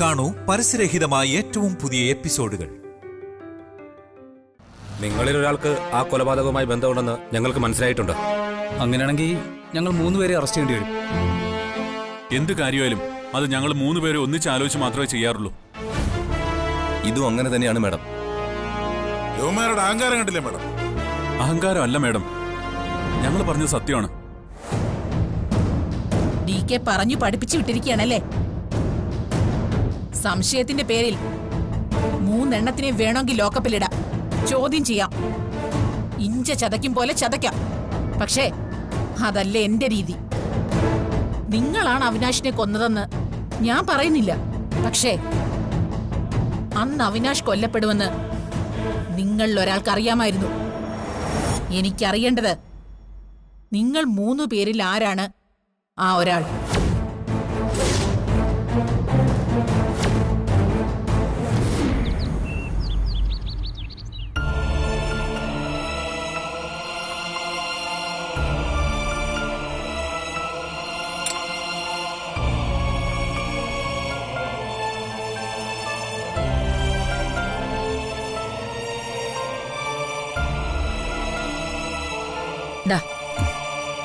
കാണൂ പരസ്യരഹിതമായ ഏറ്റവും പുതിയ എപ്പിസോഡുകൾ. നിങ്ങളിൽ ഒരാൾക്ക് ആ കൊലപാതകവുമായി ബന്ധമുണ്ടെന്ന് ഞങ്ങൾക്ക് മനസ്സിലായിട്ടുണ്ട്. അങ്ങനെയാണെങ്കിൽ ഞങ്ങൾ 3 പേരെ അറസ്റ്റ് ചെയ്യേണ്ടി വരും. എന്ത് കാര്യമായാലും അത് ഞങ്ങൾ 3 പേരെ ഒന്നിച്ച് ആലോചിച്ച് മാത്രമേ ചെയ്യാറുള്ളൂ. ഇതും അങ്ങനെ തന്നെയാണ് മാഡം. യുവമാരുടെ അഹങ്കാരം കണ്ടില്ലേ മാഡം? അഹങ്കാരം അല്ല മാഡം, ഞങ്ങൾ പറഞ്ഞത് സത്യമാണ്. DK പറഞ്ഞു പഠിപ്പിച്ചു വിട്ടിരിക്കുകയാണല്ലേ. സംശയത്തിന്റെ പേരിൽ 3 എണ്ണത്തിനെ വേണമെങ്കിൽ ലോക്കപ്പിലിടാം, ചോദ്യം ചെയ്യാം, ഇഞ്ച ചതയ്ക്കും പോലെ ചതയ്ക്കാം. പക്ഷേ അതല്ല എന്റെ രീതി. നിങ്ങളാണ് അവിനാശിനെ കൊന്നതെന്ന് ഞാൻ പറയുന്നില്ല. പക്ഷേ അന്ന് അവിനാശ് കൊല്ലപ്പെടുമെന്ന് നിങ്ങളിൽ ഒരാൾക്ക് അറിയാമായിരുന്നു. എനിക്കറിയേണ്ടത് നിങ്ങൾ 3 പേരിൽ ആരാണ് ആ ഒരാൾ.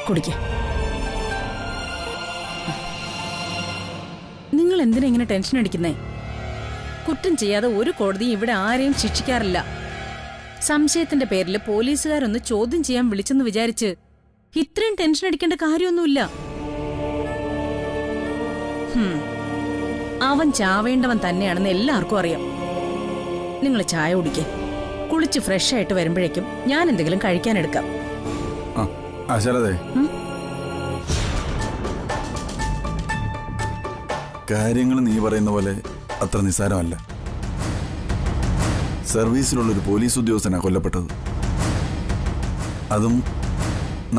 കുടിക്ക. നിങ്ങൾ എന്തിനാ ഇങ്ങനെ ടെൻഷൻ അടിക്കുന്നേ? കുറ്റം ചെയ്യാതെ ഒരു കോടതിയും ഇവിടെ ആരെയും ശിക്ഷിക്കാറില്ല. സംശയത്തിന്റെ പേരിൽ പോലീസുകാരൊന്ന് ചോദ്യം ചെയ്യാൻ വിളിച്ചെന്ന് വിചാരിച്ച് ഇത്രയും ടെൻഷൻ അടിക്കേണ്ട കാര്യമൊന്നുമില്ല. അവൻ ചാവേണ്ടവൻ തന്നെയാണെന്ന് എല്ലാവർക്കും അറിയാം. നിങ്ങൾ ചായ കുടിക്കേ. കുളിച്ച് ഫ്രഷ് ആയിട്ട് വരുമ്പോഴേക്കും ഞാൻ എന്തെങ്കിലും കഴിക്കാനെടുക്കാം. കാര്യങ്ങൾ നീ പറയുന്ന പോലെ അത്ര നിസ്സാരമല്ല. സർവീസിലുള്ളൊരു പോലീസ് ഉദ്യോഗസ്ഥനാണ് കൊല്ലപ്പെട്ടത്. അതും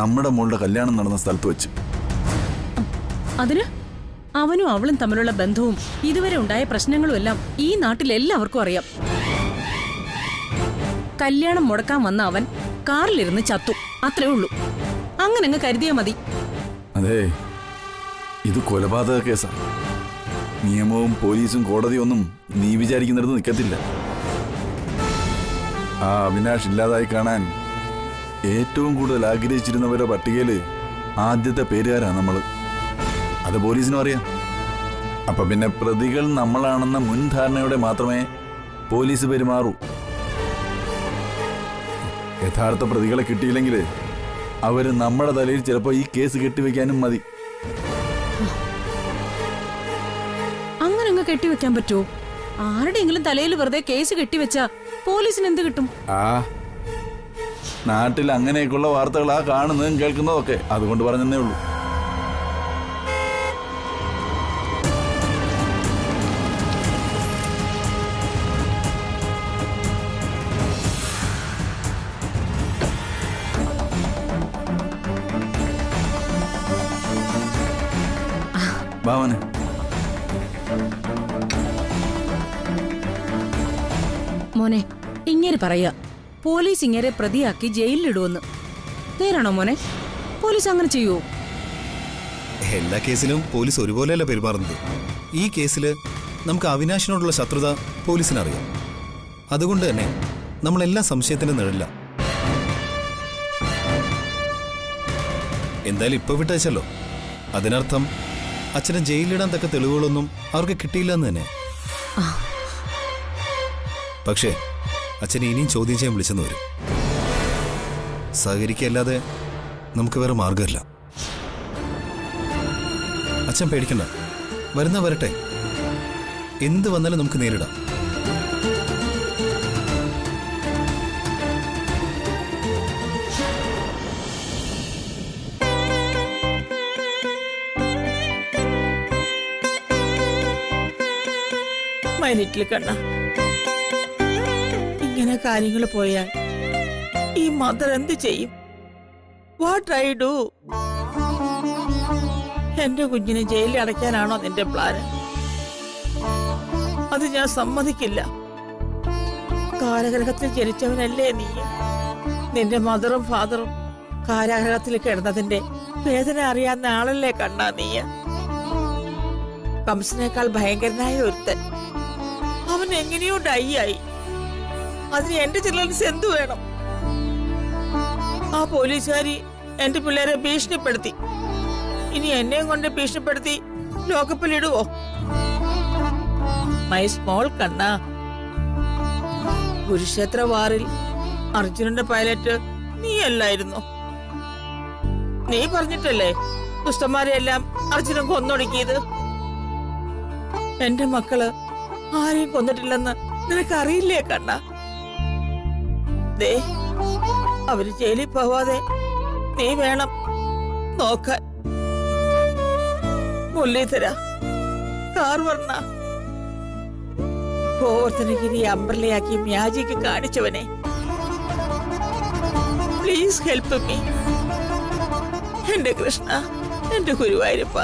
നമ്മുടെ മോളുടെ കല്യാണം നടന്ന സ്ഥലത്ത് വെച്ച്. അതിന് അവനും അവളും തമ്മിലുള്ള ബന്ധവും ഇതുവരെ ഉണ്ടായ പ്രശ്നങ്ങളും എല്ലാം ഈ നാട്ടിൽ എല്ലാവർക്കും അറിയാം. കല്യാണം മുടക്കാൻ വന്ന അവൻ കാറിലിരുന്ന് ചത്തു, അത്രേ ഉള്ളൂ. അങ്ങനെ അങ്ങ് കരുതിയാ മതി. അതെ, ഇത് കൊലപാതക കേസാണ്. നിയമവും പോലീസും കോടതിയും ഒന്നും നീ വിചാരിക്കുന്നിടത്ത് നിൽക്കത്തില്ല. ആ അവിനാഷ് ഇല്ലാതായി കാണാൻ ഏറ്റവും കൂടുതൽ ആഗ്രഹിച്ചിരുന്നവരുടെ പട്ടികയില് ആദ്യത്തെ പേരുകാരാണ് നമ്മള്. അത് പോലീസിനും അറിയാം. അപ്പൊ പിന്നെ പ്രതികൾ നമ്മളാണെന്ന മുൻധാരണയോടെ മാത്രമേ പോലീസ് പെരുമാറൂ. യഥാർത്ഥ പ്രതികളെ കിട്ടിയില്ലെങ്കിൽ അവര് നമ്മുടെ തലയിൽ ചിലപ്പോ ഈ കേസ് കെട്ടിവെക്കാനും മതി. അങ്ങനെ അങ്ങ് കെട്ടിവെക്കാൻ പറ്റുമോ? ആരുടെയെങ്കിലും തലയിൽ വെറുതെ കേസ് കെട്ടിവെച്ചാ പോലീസിന് എന്ത് കിട്ടും? നാട്ടിൽ അങ്ങനെയൊക്കെയുള്ള വാർത്തകളാ കാണുന്നതും കേൾക്കുന്നതൊക്കെ. അതുകൊണ്ട് പറഞ്ഞതേ ഉള്ളൂ. ഭാവന, മോനെ, ഇങ്ങനെ പറയാ പോലീസ് ഇങ്ങനെ പ്രതിയാക്കി ജയിലിലിടുവെന്ന്. നേരാണോ മോനെ? പോലീസ് അങ്ങനെ ചെയ്യുവോ? എല്ലാ കേസിലും പോലീസ് ഒരുപോലെയല്ല പെരുമാറുന്നത്. ഈ കേസിൽ നമുക്ക് അവിനാശിനോടുള്ള ശത്രുത പോലീസിനറിയാം. അതുകൊണ്ട് തന്നെ നമ്മളെല്ലാം സംശയത്തിന്റെ നിഴലില്ല. എന്തായാലും ഇപ്പൊ വിട്ടയച്ചല്ലോ. അതിനർത്ഥം അച്ഛനെ ജയിലിലിടാൻ തക്ക തെളിവുകളൊന്നും അവർക്ക് കിട്ടിയില്ലെന്ന് തന്നെ. പക്ഷേ അച്ഛനെ ഇനിയും ചോദ്യം ചെയ്യാൻ വിളിച്ചെന്ന് വരും. സഹകരിക്കല്ലാതെ നമുക്ക് വേറെ മാർഗമില്ല. അച്ഛൻ പേടിക്കണ്ട, വരുന്ന വരട്ടെ. എന്ത് വന്നാലും നമുക്ക് നേരിടാം. മൈനിറ്റിൽ കണ്ണ, ഇങ്ങനെ കാര്യങ്ങൾ പോയാൽ ഈ മദർ എന്ത് ചെയ്യും? What I do? എന്റെ കുഞ്ഞിനെ ജയിലിൽ അടയ്ക്കാനാണോ നിന്റെ പ്ലാന്? അത് ഞാൻ സമ്മതിക്കില്ല. കാരാഗ്രഹത്തിൽ ജനിച്ചവനല്ലേ നീ? നിന്റെ മദറും ഫാദറും കാരാഗ്രഹത്തിൽ കിടന്നതിന്റെ വേദന അറിയാവുന്ന ആളല്ലേ കണ്ണാ നീ? കംസനേക്കാൾ ഭയങ്കരനായ ഒരുത്തൻ. അവൻ എങ്ങനെയോ ഡൈ ആയി. അതിന് എന്റെ ചിൽഡ്രൻസ് എന്തു വേണം? ആ പോലീസുകാരി എന്റെ പിള്ളേരെ ഭീഷണിപ്പെടുത്തി. ഇനി എന്നെയും കൊണ്ട് ഭീഷണിപ്പെടുത്തി ലോകപ്പിലിടുവോ? മൈ സ്മോൾ കണ്ണ, കുരുക്ഷേത്ര വാറിൽ അർജുനന്റെ പൈലറ്റ് നീ അല്ലായിരുന്നു? നീ പറഞ്ഞിട്ടല്ലേ ദുഷ്ടന്മാരെ എല്ലാം അർജുനൻ കൊന്നൊടുക്കിയത്? എന്റെ മക്കള് ആരെയും കൊന്നിട്ടില്ലെന്ന് നിനക്കറിയില്ലേ കണ്ണ? ദേ, അവര് ജയിലിൽ പോവാതെ നീ വേണം നോക്കാൻ. മുരളീധര, കാർ വർണ്ണ, ഗോവർദ്ധനഗിരി അമ്പർലയാക്കി മ്യാജിക്ക് കാണിച്ചവനെ, പ്ലീസ് ഹെൽപ്പ് മീ. എന്റെ കൃഷ്ണ, എന്റെ ഗുരുവായൂരപ്പ.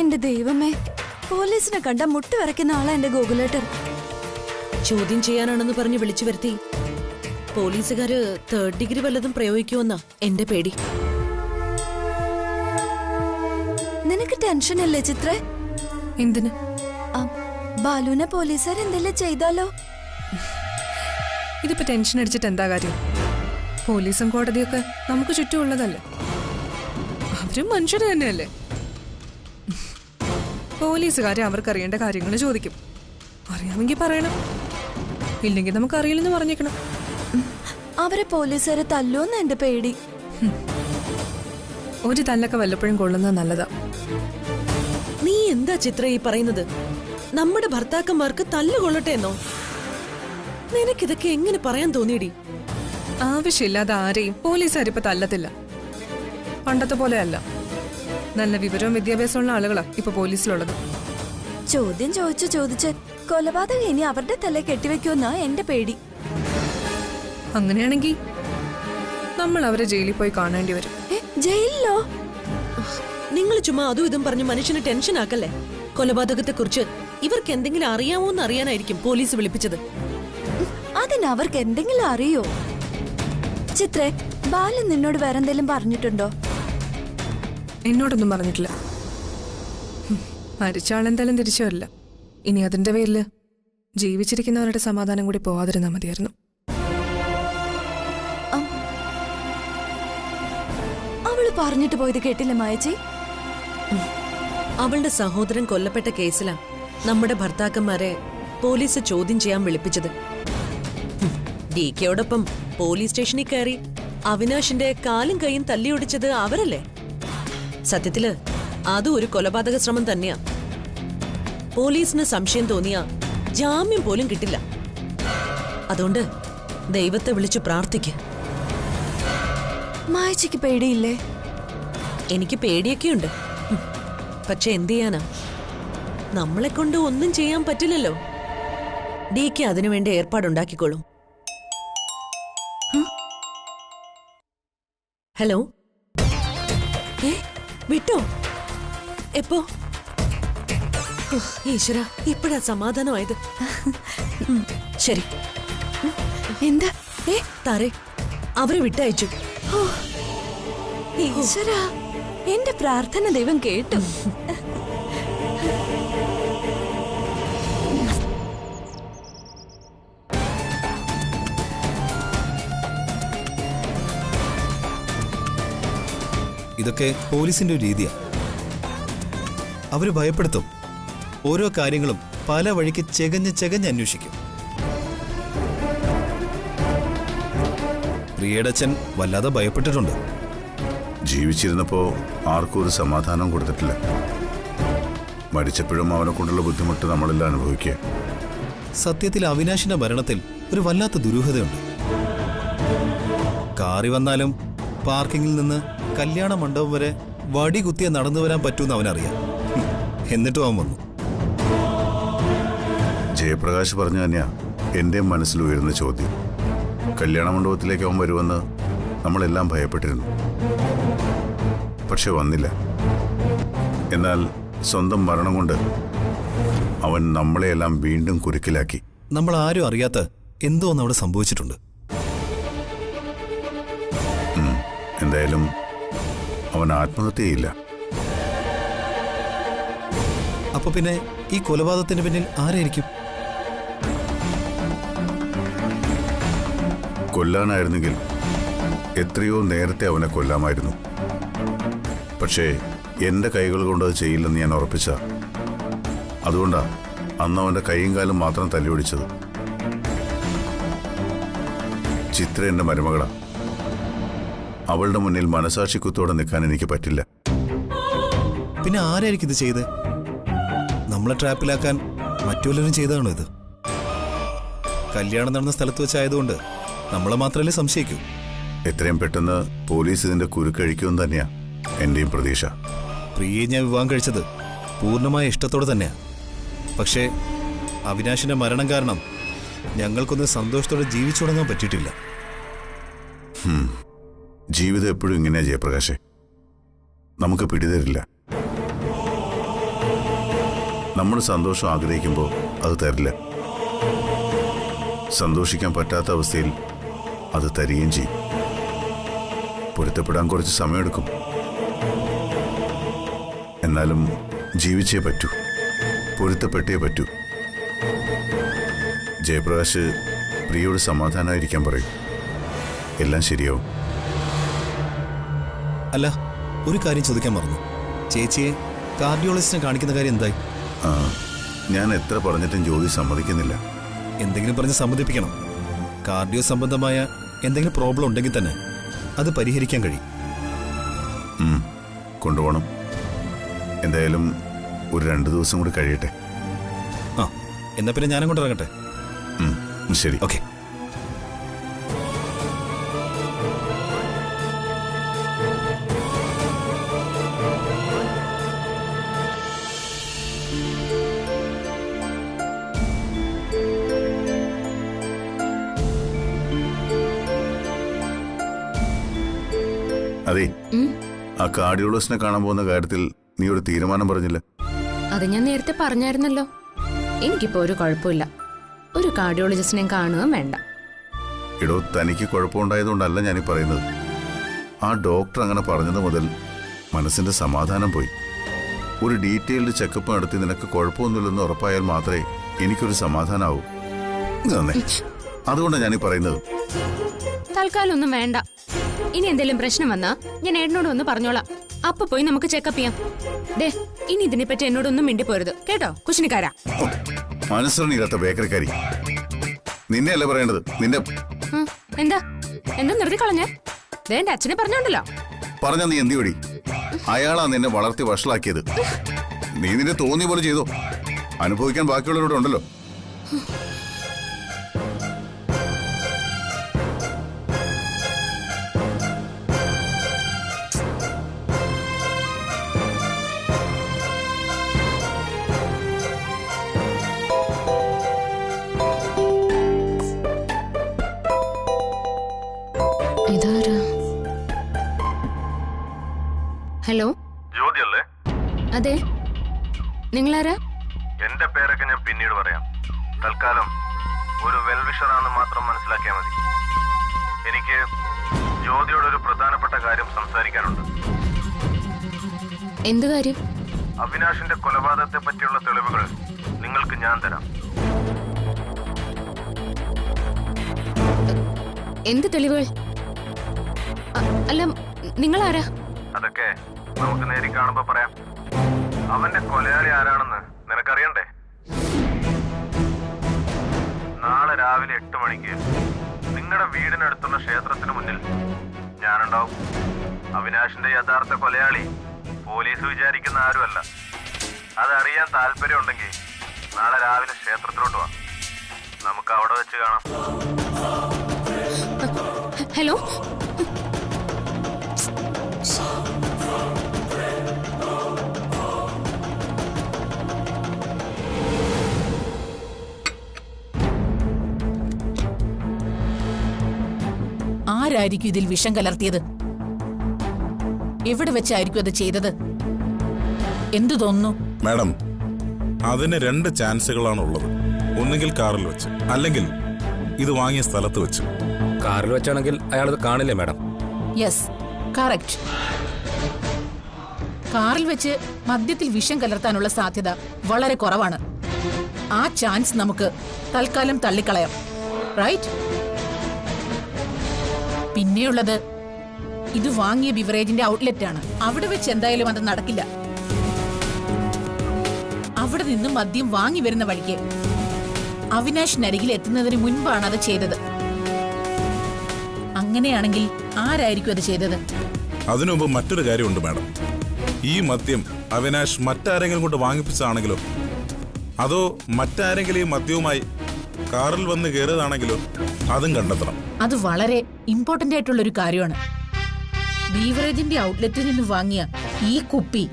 എന്റെ ദൈവമേ, പോലീസിനെ കണ്ട മുട്ട് വരയ്ക്കുന്ന ആളാ എന്റെ ഗോകുലേട്ടൻ. ചോദ്യം ചെയ്യാനാണെന്ന് പറഞ്ഞ് വിളിച്ചു വരുത്തി പോലീസുകാര് 3rd ഡിഗ്രി വല്ലതും പ്രയോഗിക്കുമെന്നാ എന്റെ പേടി. നിനക്ക് ടെൻഷൻ അല്ലേ ചിത്രേ? എന്തിന്? ബാലുവിനെ പോലീസുകാർ എന്തെല്ലാം ചെയ്താലോ? ഇതിപ്പോ ടെൻഷൻ അടിച്ചിട്ട് എന്താ കാര്യം? പോലീസും കോടതിയൊക്കെ നമുക്ക് ചുറ്റുമുള്ളതല്ലേ, അവരും മനുഷ്യർ തന്നെയല്ലേ. പോലീസുകാരെ അവർക്കറിയേണ്ട കാര്യങ്ങൾ ചോദിക്കും. അറിയാമെങ്കിൽ പറയണം, ഇല്ലെങ്കിൽ നമുക്ക് അറിയില്ലെന്ന് പറഞ്ഞേക്കണം. അവരെ പോലീസുകാരെ തല്ലുമെന്ന് എന്റെ പേടി. ഒരു തല്ലൊക്കെ വല്ലപ്പോഴും കൊള്ളുന്നത് നല്ലതാ. നീ എന്താ ചിത്ര ഈ പറയുന്നത്? നമ്മുടെ ഭർത്താക്കന്മാർക്ക് തല്ലുകൊള്ളട്ടെ എന്നോ? നിനക്കിതൊക്കെ എങ്ങനെ പറയാൻ തോന്നിയടി? ആവശ്യമില്ലാതെ ആരെയും പോലീസുകാരിപ്പോ തല്ലത്തില്ല. പണ്ടത്തെ പോലെയല്ല. നല്ല വിവരവും വിദ്യാഭ്യാസമുള്ള ആളുകളാ ഇപ്പൊ പോലീസിലുള്ളത്. ചോദ്യം ചോദിച്ച് കൊലപാതകം ഇനി അവരുടെ തല കെട്ടിവെക്കുമെന്നാ എന്റെ പേടി. അങ്ങനെയാണെങ്കിൽ നമ്മൾ അവരെ ജയിലിൽ പോയി കാണേണ്ടി വരും. ജയിലിലോ? നിങ്ങൾ ചുമ്മാ അതും ഇതും പറഞ്ഞ് മനുഷ്യനെ ടെൻഷൻ ആക്കല്ലേ. കൊലപാതകത്തെ കുറിച്ച് ഇവർക്ക് എന്തെങ്കിലും അറിയാമോന്ന് അറിയാനായിരിക്കും പോലീസ് വിളിപ്പിച്ചത്. അതിനവർക്ക് എന്തെങ്കിലും അറിയോ? ചിത്രേ, ബാലൻ നിന്നോട് വേറെ എന്തെങ്കിലും പറഞ്ഞിട്ടുണ്ടോ? എന്നോടൊന്നും പറഞ്ഞിട്ടില്ല. മരിച്ച ആളെന്തായാലും തിരിച്ചു വരില്ല. ഇനി അതിന്റെ പേരില് ജീവിച്ചിരിക്കുന്നവരുടെ സമാധാനം കൂടി പോവാതിരുന്നാ മതിയായിരുന്നു. അവള് പറഞ്ഞിട്ട് പോയത് കേട്ടില്ല മായച്ചി? അവളുടെ സഹോദരൻ കൊല്ലപ്പെട്ട കേസിലാ നമ്മുടെ ഭർത്താക്കന്മാരെ പോലീസ് ചോദ്യം ചെയ്യാൻ വിളിപ്പിച്ചത്. DKയോടൊപ്പം പോലീസ് സ്റ്റേഷനിൽ കയറി അവിനാശിന്റെ കാലും കൈയും തല്ലിയൊടിച്ചത് അവരല്ലേ? സത്യത്തില് അതും ഒരു കൊലപാതക ശ്രമം തന്നെയാ. പോലീസിന് സംശയം തോന്നിയ ജാമ്യം പോലും കിട്ടില്ല. അതുകൊണ്ട് ദൈവത്തെ വിളിച്ചു പ്രാർത്ഥിക്ക്. മായച്ചിക്ക് പേടിയില്ലേ? എനിക്ക് പേടിയൊക്കെയുണ്ട്. പക്ഷെ എന്ത് ചെയ്യാനാ, നമ്മളെ കൊണ്ട് ഒന്നും ചെയ്യാൻ പറ്റില്ലല്ലോ. DK അതിനുവേണ്ടി ഏർപ്പാടുണ്ടാക്കിക്കോളും. ഹലോ, വിട്ടോ? എപ്പോ? ഈശ്വര, ഇപ്പഴാ സമാധാനമായത്. ശരി. എന്താ? താരേ, അവരെ വിട്ടയച്ചു. ഈശ്വര, എന്റെ പ്രാർത്ഥന ദൈവം കേട്ടു. ഇതൊക്കെ പോലീസിന്റെ ഒരു രീതിയാ. അവര് ഭയപ്പെടുത്തും. ഓരോ കാര്യങ്ങളും പല വഴിക്ക് ചെകഞ്ഞ് അന്വേഷിക്കും. പ്രിയയുടെ അച്ഛൻ വല്ലാതെ ഭയപ്പെട്ടിട്ടുണ്ട്. ജീവിച്ചിരുന്നപ്പോ ആർക്കും ഒരു സമാധാനം കൊടുത്തിട്ടില്ല. മരിച്ചപ്പോഴും അവനെ കൊണ്ടുള്ള ബുദ്ധിമുട്ട് നമ്മളെല്ലാം അനുഭവിക്കുക. സത്യത്തിൽ അവിനാശിന്റെ മരണത്തിൽ ഒരു വല്ലാത്ത ദുരൂഹതയുണ്ട്. കാറി വന്നാലും പാർക്കിങ്ങിൽ നിന്ന് കല്യാണ മണ്ഡപം വരെ വടി കുത്തിയ നടന്നു വരാൻ പറ്റൂന്ന് അവനറിയാം. എന്നിട്ടും അവൻ വന്നു. ജയപ്രകാശ് പറഞ്ഞു തന്നെയാ എൻ്റെ മനസ്സിൽ ഉയർന്ന ചോദ്യം. കല്യാണ മണ്ഡപത്തിലേക്ക് അവൻ വരുമെന്ന് നമ്മളെല്ലാം ഭയപ്പെട്ടിരുന്നു. പക്ഷെ വന്നില്ല. എന്നാൽ സ്വന്തം മരണം കൊണ്ട് അവൻ നമ്മളെയെല്ലാം വീണ്ടും കുരുക്കിലാക്കി. നമ്മൾ ആരും അറിയാത്ത എന്തോ ഒന്ന് അവിടെ സംഭവിച്ചിട്ടുണ്ട്. എന്തായാലും അവൻ ആത്മഹത്യയില്ല. അപ്പൊ പിന്നെ ഈ കൊലപാതകത്തിന് പിന്നിൽ ആരായിരിക്കും? കൊല്ലാനായിരുന്നെങ്കിൽ എത്രയോ നേരത്തെ അവനെ കൊല്ലാമായിരുന്നു. പക്ഷേ എന്റെ കൈകൾ കൊണ്ട് അത് ചെയ്യില്ലെന്ന് ഞാൻ ഉറപ്പിച്ച. അതുകൊണ്ടാ അന്ന് അവന്റെ കൈയും കാലും മാത്രം തല്ലിയൊടിച്ചത്. ചിത്ര എന്റെ മരുമകളാ. അവളുടെ മുന്നിൽ മനസാക്ഷിക്കുത്തോടെ നിൽക്കാൻ എനിക്ക് പറ്റില്ല. പിന്നെ ആരായിരിക്കും ഇത് ചെയ്ത്? നമ്മളെ ട്രാപ്പിലാക്കാൻ മറ്റുള്ളവരും ചെയ്തതാണോ ഇത്? കല്യാണം നടന്ന സ്ഥലത്ത് വെച്ചായതുകൊണ്ട് നമ്മളെ മാത്രമല്ലേ സംശയിക്കൂ. എത്രയും പെട്ടെന്ന് പോലീസ് ഇതിന്റെ കുരുക്കഴിക്കുമെന്ന് തന്നെയാ എന്റെയും പ്രതീക്ഷ. പ്രിയെ ഞാൻ വിവാഹം കഴിച്ചത് പൂർണ്ണമായ ഇഷ്ടത്തോടെ തന്നെയാ. പക്ഷേ അവിനാശിന്റെ മരണം കാരണം ഞങ്ങൾക്കൊന്ന് സന്തോഷത്തോടെ ജീവിച്ചു തുടങ്ങാൻ പറ്റിയിട്ടില്ല. ജീവിതം എപ്പോഴും ഇങ്ങനെയാ ജയപ്രകാശേ. നമുക്ക് പിടിതരില്ല. നമ്മൾ സന്തോഷം ആഗ്രഹിക്കുമ്പോൾ അത് തരില്ല. സന്തോഷിക്കാൻ പറ്റാത്ത അവസ്ഥയിൽ അത് തരികയും ചെയ്യും. പൊരുത്തപ്പെടാൻ കുറച്ച് സമയമെടുക്കും. എന്നാലും ജീവിച്ചേ പറ്റൂ, പൊരുത്തപ്പെട്ടേ പറ്റൂ. ജയപ്രകാശ് പ്രിയോട് സമാധാനമായിരിക്കാൻ പറയും. എല്ലാം ശരിയാവും. അല്ല, ഒരു കാര്യം ചോദിക്കാൻ മറന്നു. ചേച്ചിയെ കാർഡിയോളജിസ്റ്റിനെ കാണിക്കുന്ന കാര്യം എന്തായി? ഞാൻ എത്ര പറഞ്ഞിട്ടും ജ്യോതി സമ്മതിക്കുന്നില്ല. എന്തെങ്കിലും പറഞ്ഞ് സമ്മതിപ്പിക്കണം. കാർഡിയോ സംബന്ധമായ എന്തെങ്കിലും പ്രോബ്ലം ഉണ്ടെങ്കിൽ തന്നെ അത് പരിഹരിക്കാൻ കഴിയും. കൊണ്ടുപോകണം. എന്തായാലും ഒരു 2 ദിവസം കൂടി കഴിയട്ടെ. എന്നാ പിന്നെ ഞാനും കൊണ്ട് ഇറങ്ങട്ടെ. ശരി, ഓക്കെ. അതെ, ആ കാർഡിയോളജിസ്റ്റിനെ കാണാൻ പോകുന്ന കാര്യത്തിൽ നീ ഒരു തീരുമാനം പറഞ്ഞില്ല. അത് ഞാൻ നേരത്തെ പറഞ്ഞായിരുന്നല്ലോ. എനിക്കിപ്പോ ഒരു കുഴപ്പമില്ല. ഒരു കാർഡിയോളജിസ്റ്റിനെ കാണുകയും വേണ്ട. എടോ, തനിക്ക് കുഴപ്പമുണ്ടായതുകൊണ്ടല്ല ഞാനീ പറയുന്നത്. ആ ഡോക്ടർ അങ്ങനെ പറഞ്ഞത് മുതൽ മനസ്സിന്റെ സമാധാനം പോയി. ഒരു ഡീറ്റെയിൽഡ് ചെക്കപ്പ് നടത്തി നിനക്ക് കുഴപ്പമൊന്നുമില്ലെന്ന് ഉറപ്പായാൽ മാത്രമേ എനിക്കൊരു സമാധാനമാവൂ. അതുകൊണ്ടാണ് ഞാനീ പറയുന്നത്. തൽക്കാലം ഒന്നും വേണ്ട. ഇനി എന്തെങ്കിലും പ്രശ്നം വന്നാ ഞാൻ ഏട്ടനോട് ഒന്ന് പറഞ്ഞോളാം. അപ്പൊ പോയി നമുക്ക് ചെക്കപ്പ് ചെയ്യാം. ദേ, ഇനി ഇതിനെപ്പറ്റി എന്നോടൊന്നും മിണ്ടിപ്പോരുത് കേട്ടോ, കുശിനിക്കാരാ. മനസ്സിലില്ലാത്ത ബേക്കറിക്കാരി. നിന്നെയല്ലേ പറയേണ്ടത്, നിന്റെ. എന്താ നിർത്തി കളഞ്ഞേ? എന്റെ അച്ഛനെ പറഞ്ഞോണ്ടല്ലോ. പറഞ്ഞ നീ എന്തി വഴി? അയാളാ നിന്നെ വളർത്തി വഷളാക്കിയത്. നീ നിന്റെ തോന്നിയ പോലെ ചെയ്തോ. അനുഭവിക്കാൻ ബാക്കിയുള്ളവരോട് ഉണ്ടല്ലോ. ഹലോ, ജ്യോതിയല്ലേ? അതെ, നിങ്ങളാരാ? എന്റെ പേരൊക്കെ ഞാൻ പിന്നീട് പറയാം. തൽക്കാലം ഒരു വെൽവിഷറാണെന്ന് മാത്രം മനസ്സിലാക്കിയാൽ മതി. എനിക്ക് ജ്യോതിയോട് ഒരു പ്രധാനപ്പെട്ട കാര്യം സംസാരിക്കാനുണ്ട്. എന്ത് കാര്യം? അവിനാശിന്റെ കൊലപാതകത്തെ പറ്റിയുള്ള തെളിവുകൾ നിങ്ങൾക്ക് ഞാൻ തരാം. എന്ത് തെളിവുകൾ? അല്ല, നിങ്ങളാരാ? അതൊക്കെ നമുക്ക് നേരി കാണുമ്പോ പറയാം. അവന്റെ കൊലയാളി ആരാണെന്ന് നിനക്കറിയണ്ടേ? നാളെ രാവിലെ 8 മണിക്ക് നിങ്ങളുടെ വീടിനടുത്തുള്ള ക്ഷേത്രത്തിന് മുന്നിൽ ഞാനുണ്ടാവും. അവിനാശിന്റെ യഥാർത്ഥ കൊലയാളി പോലീസ് വിചാരിക്കുന്ന ആരുമല്ല. അതറിയാൻ താല്പര്യമുണ്ടെങ്കിൽ നാളെ രാവിലെ ക്ഷേത്രത്തിലോട്ട് വാ. നമുക്ക് അവിടെ വെച്ച് കാണാം. ഹലോ, ആരായിരിക്കും ഇതിൽ വിഷം കലർത്തിയത്? എവിടെ വെച്ചായിരിക്കും അത് ചെയ്തത്? എന്തു തോന്നുന്നു? മാഡം, അതിന് 2 ചാൻസുകളാണ് ഉള്ളത്. ഒന്നുകിൽ കാറിൽ വെച്ച്, അല്ലെങ്കിൽ ഇത് വാങ്ങിയ സ്ഥലത്ത് വെച്ച്. കാറിൽ വെച്ചാണെങ്കിൽ അയാളത് കാണില്ലേ മാഡം? Yes, correct. കാറിൽ വെച്ച് മദ്യത്തിൽ വിഷം കലർത്താനുള്ള സാധ്യത വളരെ കുറവാണ്. ആ ചാൻസ് നമുക്ക് തൽക്കാലം തള്ളിക്കളയാം, റൈറ്റ്? പിന്നെയുള്ളത് ഇത് വാങ്ങിയ ബിവറേജിന്റെ ഔട്ട്ലെറ്റ് ആണ്. അവിടെ വെച്ച് എന്തായാലും അത് നടക്കില്ല. അവിടെ നിന്നും മദ്യം വാങ്ങി വരുന്ന വഴിക്ക് അവിനാഷിനരികിൽ എത്തുന്നതിന് മുൻപാണ് അത് ചെയ്തത്. അങ്ങനെയാണെങ്കിൽ ആരായിരിക്കും അത് ചെയ്തത്? അതിനുമുമ്പ് മറ്റൊരു കാര്യമുണ്ട് മാഡം. ഈ മദ്യം അവിനാഷ് മറ്റാരെങ്കിലും കൊണ്ട് വാങ്ങിപ്പിച്ചതാണെങ്കിലോ, അതോ മറ്റാരെങ്കിലും ഈ മദ്യവുമായി കാറിൽ വന്ന് കയറിയതാണെങ്കിലോ, അതും കണ്ടെത്തണം. അത് വളരെ ഇമ്പോർട്ടന്റ് ആയിട്ടുള്ള ഒരു കാര്യമാണ്. ബീവറേജിന്റെ ഔട്ട്ലെറ്റിൽ നിന്ന് വാങ്ങിയ ഈ കുപ്പി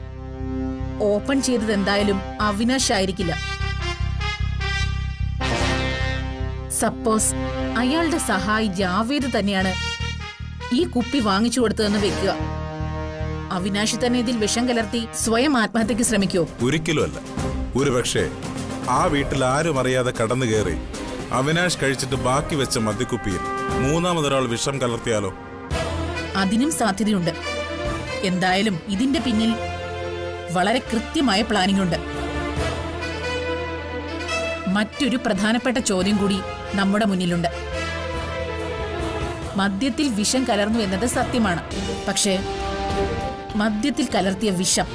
ഓപ്പൺ ചെയ്തത് എന്തായാലും അവിനാഷ് ആയിരിക്കില്ല. സപ്പോസ് അയാളുടെ സഹായി ജാവേദ് തന്നെയാണ് ഈ കുപ്പി വാങ്ങിച്ചു കൊടുത്തതെന്ന് വെക്കുക. അവിനാഷ് തന്നെ ഇതിൽ വിഷം കലർത്തി സ്വയം ആത്മഹത്യക്ക് ശ്രമിക്കോ? ഒരിക്കലും അല്ല. ഒരുപക്ഷെ ആ വീട്ടിൽ ആരും അറിയാതെ കടന്നു കയറി അവിനാഷ് കഴിച്ചിട്ട് ബാക്കി വെച്ച മദ്യക്കുപ്പിയിൽ മൂന്നാമതൊരാൾ വിഷം കലർത്തിയാലോ? അതിനും സാധ്യതയുണ്ട്. എന്തായാലും ഇതിന്റെ പിന്നിൽ വളരെ കൃത്യമായ പ്ലാനിംഗ് ഉണ്ട്. മറ്റൊരു പ്രധാനപ്പെട്ട ചോദ്യം കൂടി നമ്മുടെ മുന്നിലുണ്ട്. മദ്യത്തിൽ വിഷം കലർന്നു എന്നത് സത്യമാണ്. പക്ഷേ മദ്യത്തിൽ കലർത്തിയ വിഷം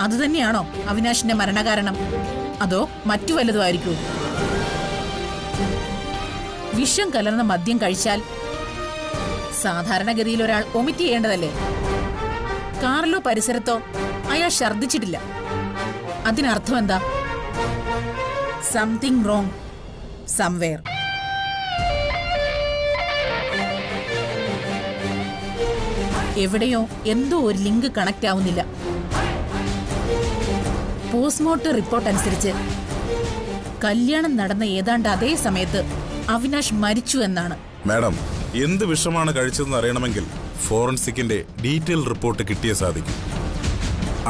അതുതന്നെയാണോ അവിനാഷിന്റെ മരണകാരണം, അതോ മറ്റു വല്ലതും ആയിരിക്കൂ? വിഷം കലർന്ന മദ്യം കഴിച്ചാൽ സാധാരണഗതിയിൽ ഒരാൾ ഒമിറ്റ് ചെയ്യേണ്ടതല്ലേ? കാറിലോ പരിസരത്തോ അയാൾ ഛർദ്ദിച്ചിട്ടില്ല. അതിനർത്ഥം എന്താ? Something wrong somewhere. എവിടെയോ എന്തോ ഒരു ലിങ്ക് കണക്ട് ആവുന്നില്ല. പോസ്റ്റ്മോർട്ടം റിപ്പോർട്ട് അനുസരിച്ച് കല്യാണം നടന്ന ഏതാണ്ട് അതേ സമയത്ത് അവിനാഷ് മരിച്ചു എന്നാണ്. മാഡം, എന്ത് വിഷമാണ് കഴിച്ചതെന്ന് അറിയണമെങ്കിൽ ഫോറൻസിക്കിന്റെ ഡീറ്റെയിൽ റിപ്പോർട്ട് കിട്ടിയേ സാധിക്കും.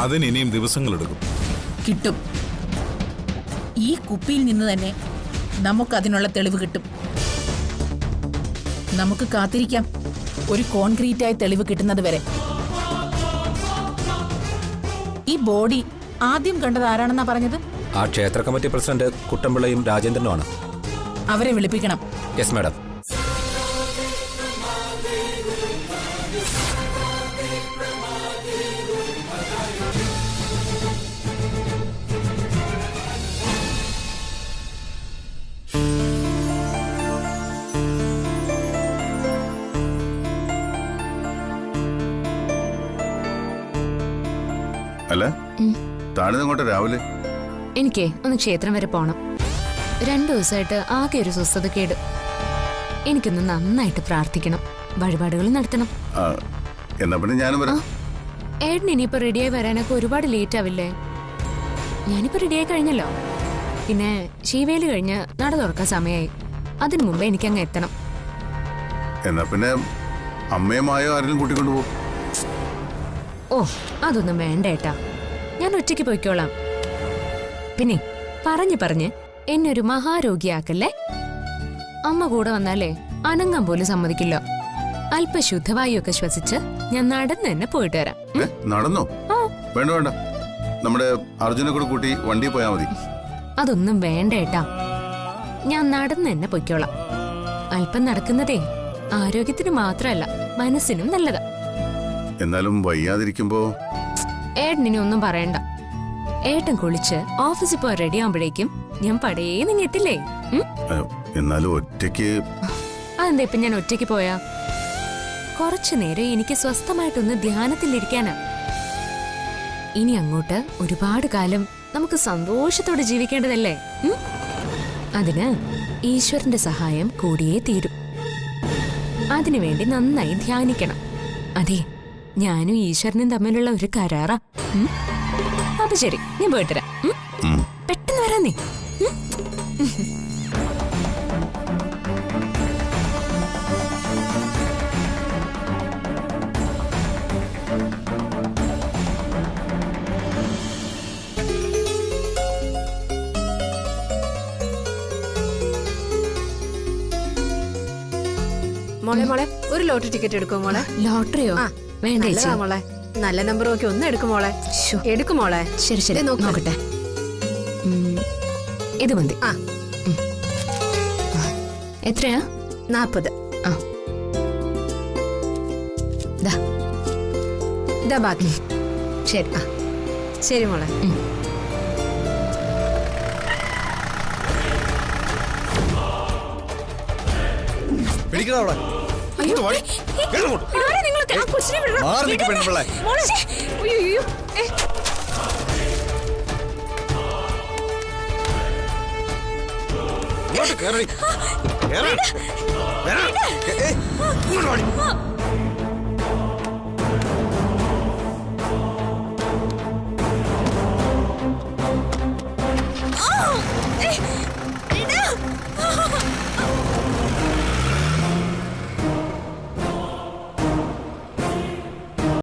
അതിന് ഇനിയും ദിവസങ്ങളെടുക്കും. കിട്ടും. ഈ കുപ്പിയിൽ നിന്ന് തന്നെ നമുക്കതിനുള്ള തെളിവ് കിട്ടും. നമുക്ക് കാത്തിരിക്കാം ഒരു കോൺക്രീറ്റായ തെളിവ് കിട്ടുന്നത് വരെ. ഈ ബോഡി ആദ്യം കണ്ടത് ആരാണെന്നാ പറഞ്ഞത്? ആ ക്ഷേത്ര കമ്മിറ്റി പ്രസിഡന്റ് കുട്ടമ്പിള്ളയും രാജേന്ദ്രനുമാണ്. അവരെ വിളിപ്പിക്കണം. Yes madam. അല്ല, താണിതങ്ങോട്ട് രാവിലെ? എനിക്കേ ഒന്ന് ക്ഷേത്രം വരെ പോണം. 2 ദിവസമായിട്ട് ആകെ ഒരു സ്വസ്ഥതക്കേട്. എനിക്കൊന്ന് നന്നായിട്ട് പ്രാർത്ഥിക്കണം, വഴിപാടുകൾ നടത്തണം. എന്നാ പിന്നെ ഞാനും വരാം. ഏട്ടൻ ഇനിയിപ്പോ റെഡിയായി വരാനൊക്കെ ഒരുപാട് ലേറ്റ് ആവില്ലേ? ഞാനിപ്പോ റെഡിയായി കഴിഞ്ഞല്ലോ. പിന്നെ ശീവേലി കഴിഞ്ഞ് നട തുറക്കാൻ സമയമായി. അതിനു മുമ്പ് എനിക്കങ്ങ് എത്തണം. എന്നാ പിന്നെ അമ്മയുമായോ ആരെങ്കിലും കൂട്ടിക്കൊണ്ടുപോകും. ഓ, അതൊന്നും വേണ്ട ഏട്ടാ, ഞാൻ ഒറ്റയ്ക്ക് പോയിക്കോളാം. പിന്നെ പറഞ്ഞ് എന്നെ ഒരു മഹാരോഗിയാക്കല്ലേ. അമ്മ കൂടെ വന്നാലേ അനങ്ങാൻ പോലും സമ്മതിക്കില്ല. അല്പ ശുദ്ധവായുവൊക്കെ ശ്വസിച്ച് ഞാൻ നടന്ന് തന്നെ പോയിട്ട് വരാം. നടന്നോ? വേണ്ട വേണ്ട, നമ്മുടെ അർജുനെ കൂടെ കൂട്ടി വണ്ടി പോയാ മതി. അതൊന്നും വേണ്ട ഏട്ടാ, ഞാൻ നടന്ന് തന്നെ പൊയ്ക്കോളാം. അല്പം നടക്കുന്നതേ ആരോഗ്യത്തിന് മാത്രമല്ല മനസ്സിനും നല്ലതാ. എന്നാലും വയ്യാതിരിക്കുമ്പോ ഏട്ടനിനി ഒന്നും പറയണ്ട. ഏട്ടൻ കുളിച്ച് ഓഫീസിൽ പോയി റെഡി ആവുമ്പോഴേക്കും ഞാൻ പടേന്ന് എത്തില്ലേ. എന്നാലും ഒറ്റയ്ക്ക്. അതെന്താ ഇപ്പൊ ഞാൻ ഒറ്റയ്ക്ക് പോയാ? കുറച്ചു നേരം എനിക്ക് സ്വസ്ഥമായിട്ടൊന്ന് ധ്യാനത്തിലിരിക്കാനാ. ഇനി അങ്ങോട്ട് ഒരുപാട് കാലം നമുക്ക് സന്തോഷത്തോടെ ജീവിക്കേണ്ടതല്ലേ. അതിന് ഈശ്വരന്റെ സഹായം കൂടിയേ തീരും. അതിനുവേണ്ടി നന്നായി ധ്യാനിക്കണം. അതെ, ഞാനും ഈശ്വരനും തമ്മിലുള്ള ഒരു കരാറാ. അപ്പൊ ശരി, ഞാൻ പോയിട്ടരാം. പെട്ടെന്ന് വരാന്നേ. മോളെ മോളെ ഒരു ലോട്ടറി ടിക്കറ്റ് എടുക്കോ മോളെ. ലോട്ടറിയോ? വേണ്ട ചേച്ചി. മോളെ നല്ല നമ്പർ നോക്കി ഒന്ന് എടുക്കും മോളെ. എടുക്കും മോളെ. ശരി ശരി നോക്കട്ടെ. ഇത് മതി. എത്രയാ? 40. ഇതാ ബാക്കി. ശരി ശരി മോളെ.